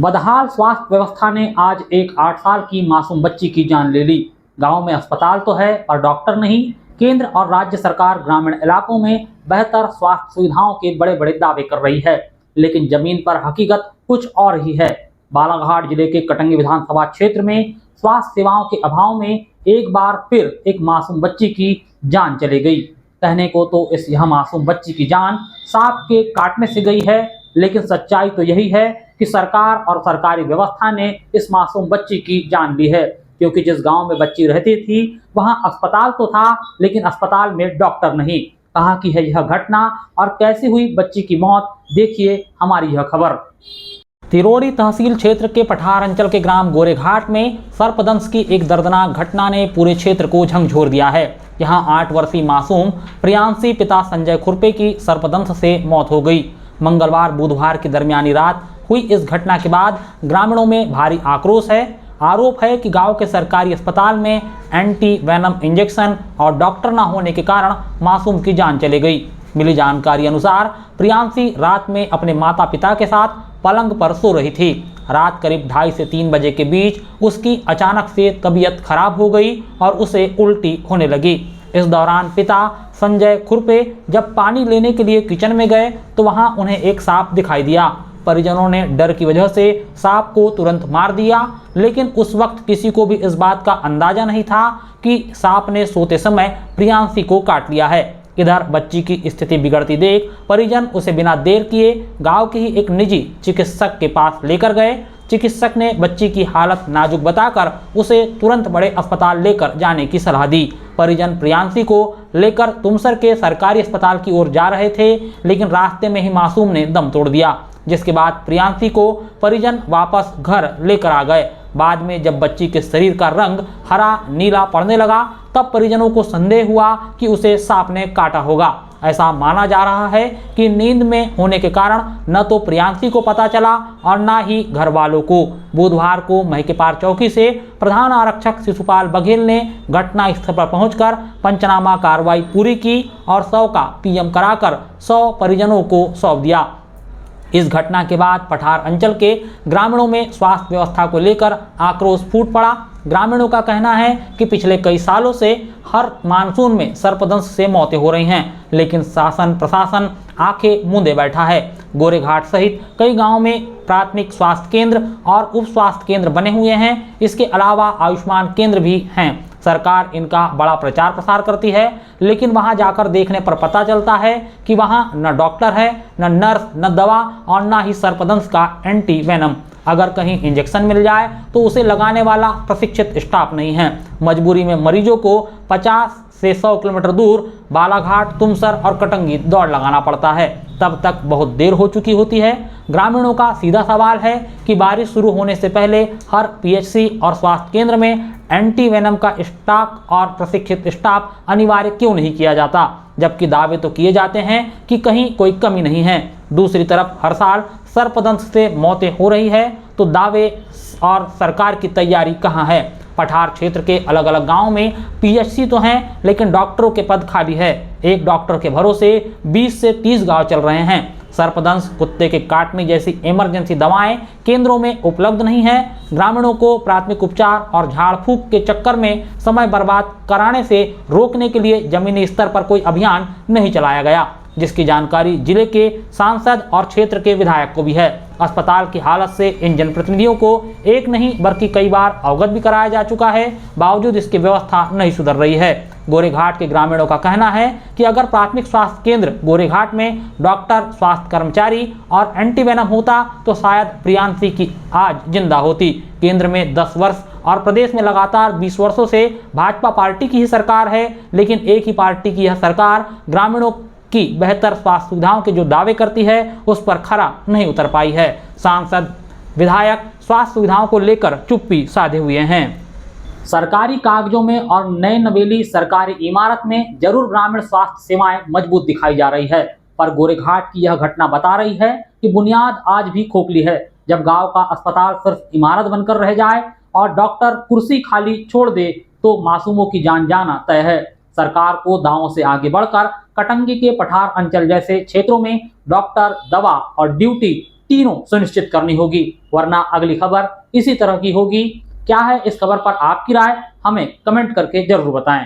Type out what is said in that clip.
बदहाल स्वास्थ्य व्यवस्था ने आज एक 8 साल की मासूम बच्ची की जान ले ली। गांव में अस्पताल तो है पर डॉक्टर नहीं। केंद्र और राज्य सरकार ग्रामीण इलाकों में बेहतर स्वास्थ्य सुविधाओं के बड़े बड़े दावे कर रही है, लेकिन जमीन पर हकीकत कुछ और ही है। बालाघाट जिले के कटंगी विधानसभा क्षेत्र में स्वास्थ्य सेवाओं के अभाव में एक बार फिर एक मासूम बच्ची की जान चली गई। कहने को तो यह मासूम बच्ची की जान सांप के काटने से गई है, लेकिन सच्चाई तो यही है कि सरकार और सरकारी व्यवस्था ने इस मासूम बच्ची की जान ली है, क्योंकि जिस गांव में बच्ची रहती थी वहां अस्पताल तो था, लेकिन अस्पताल में डॉक्टर नहीं। कहां की है यह घटना और कैसे हुई बच्ची की मौत, देखिए हमारी यह खबर। तिरोड़ी तहसील क्षेत्र के पठार अंचल के ग्राम गोरेघाट में सर्पदंश की एक दर्दनाक घटना ने पूरे क्षेत्र को झकझोर दिया है। यहाँ 8 वर्षीय मासूम प्रियांशी पिता संजय खुरपे की सर्पदंश से मौत हो गई। मंगलवार बुधवार की दरमियानी रात हुई इस घटना के बाद ग्रामीणों में भारी आक्रोश है। आरोप है कि गांव के सरकारी अस्पताल में एंटी वेनम इंजेक्शन और डॉक्टर न होने के कारण मासूम की जान चली गई। मिली जानकारी अनुसार प्रियांशी रात में अपने माता पिता के साथ पलंग पर सो रही थी। रात करीब 2:30 से 3 बजे के बीच उसकी अचानक से तबीयत खराब हो गई और उसे उल्टी होने लगी। इस दौरान पिता संजय खुरपे जब पानी लेने के लिए किचन में गए तो वहां उन्हें एक सांप दिखाई दिया। परिजनों ने डर की वजह से सांप को तुरंत मार दिया, लेकिन उस वक्त किसी को भी इस बात का अंदाजा नहीं था कि सांप ने सोते समय प्रियांशी को काट लिया है। इधर बच्ची की स्थिति बिगड़ती देख परिजन उसे बिना देर किए गांव के ही एक निजी चिकित्सक के पास लेकर गए। चिकित्सक ने बच्ची की हालत नाजुक बताकर उसे तुरंत बड़े अस्पताल लेकर जाने की सलाह दी। परिजन प्रियांशी को लेकर तुमसर के सरकारी अस्पताल की ओर जा रहे थे, लेकिन रास्ते में ही मासूम ने दम तोड़ दिया, जिसके बाद प्रियांशी को परिजन वापस घर लेकर आ गए। बाद में जब बच्ची के शरीर का रंग हरा नीला पड़ने लगा तब परिजनों को संदेह हुआ कि उसे सांप ने काटा होगा। ऐसा माना जा रहा है कि नींद में होने के कारण न तो प्रियांशी को पता चला और न ही घर वालों को। बुधवार को महिकेपार चौकी से प्रधान आरक्षक शिशुपाल बघेल ने घटना स्थल पर पहुंचकर पंचनामा कार्रवाई पूरी की और शव का पीएम कराकर 100 परिजनों को सौंप दिया। इस घटना के बाद पठार अंचल के ग्रामीणों में स्वास्थ्य व्यवस्था को लेकर आक्रोश फूट पड़ा। ग्रामीणों का कहना है कि पिछले कई सालों से हर मानसून में सर्पदंश से मौतें हो रही हैं, लेकिन शासन प्रशासन आंखें मूंदे बैठा है। गोरेघाट सहित कई गांवों में प्राथमिक स्वास्थ्य केंद्र और उप स्वास्थ्य केंद्र बने हुए हैं। इसके अलावा आयुष्मान केंद्र भी हैं। सरकार इनका बड़ा प्रचार प्रसार करती है, लेकिन वहां जाकर देखने पर पता चलता है कि वहां न डॉक्टर है, न नर्स, न दवा और न ही सर्पदंश का एंटी वेनम। अगर कहीं इंजेक्शन मिल जाए तो उसे लगाने वाला प्रशिक्षित स्टाफ नहीं है। मजबूरी में मरीजों को 50 से 100 किलोमीटर दूर बालाघाट, तुमसर और कटंगी दौड़ लगाना पड़ता है। तब तक बहुत देर हो चुकी होती है। ग्रामीणों का सीधा सवाल है कि बारिश शुरू होने से पहले हर पीएचसी और स्वास्थ्य केंद्र में एंटी वेनम का स्टॉक और प्रशिक्षित स्टाफ अनिवार्य क्यों नहीं किया जाता, जबकि दावे तो किए जाते हैं कि कहीं कोई कमी नहीं है। दूसरी तरफ हर साल सर्पदंश से मौतें हो रही है, तो दावे और सरकार की तैयारी कहाँ है। पठार क्षेत्र के अलग अलग गांवों में पीएचसी तो हैं, लेकिन डॉक्टरों के पद खाली है। एक डॉक्टर के भरोसे 20 से 30 गांव चल रहे हैं। सर्पदंश, कुत्ते के काटने जैसी इमरजेंसी दवाएं केंद्रों में उपलब्ध नहीं है। ग्रामीणों को प्राथमिक उपचार और झाड़ फूंक के चक्कर में समय बर्बाद कराने से रोकने के लिए जमीनी स्तर पर कोई अभियान नहीं चलाया गया, जिसकी जानकारी जिले के सांसद और क्षेत्र के विधायक को भी है। अस्पताल की हालत से इन जनप्रतिनिधियों को एक नहीं बल्कि कई बार अवगत भी कराया जा चुका है, बावजूद इसकी व्यवस्था नहीं सुधर रही है। गोरेघाट के ग्रामीणों का कहना है कि अगर प्राथमिक स्वास्थ्य केंद्र गोरेघाट में डॉक्टर, स्वास्थ्य कर्मचारी और एंटीवेनम होता तो शायद प्रियांशी की आज जिंदा होती। केंद्र में 10 वर्ष और प्रदेश में लगातार 20 वर्षों से भाजपा पार्टी की ही सरकार है, लेकिन एक ही पार्टी की यह सरकार ग्रामीणों की बेहतर स्वास्थ्य सुविधाओं के जो दावे करती है उस पर खरा नहीं उतर पाई है। सांसद, विधायक स्वास्थ्य सुविधाओं को लेकर चुप्पी साधे हुए हैं। सरकारी कागजों में और नए नवेली सरकारी इमारत में जरूर ग्रामीण स्वास्थ्य सेवाएं मजबूत दिखाई जा रही है, पर गोरेघाट की यह घटना बता रही है कि बुनियाद आज भी खोखली है। जब गांव का अस्पताल सिर्फ इमारत बनकर रह जाए और डॉक्टर कुर्सी खाली छोड़ दे तो मासूमों की जान जाना तय है। सरकार को दावों से आगे बढ़कर कटंगी के पठार अंचल जैसे क्षेत्रों में डॉक्टर, दवा और ड्यूटी तीनों सुनिश्चित करनी होगी, वरना अगली खबर इसी तरह की होगी। क्या है इस खबर पर आपकी राय, हमें कमेंट करके जरूर बताएं।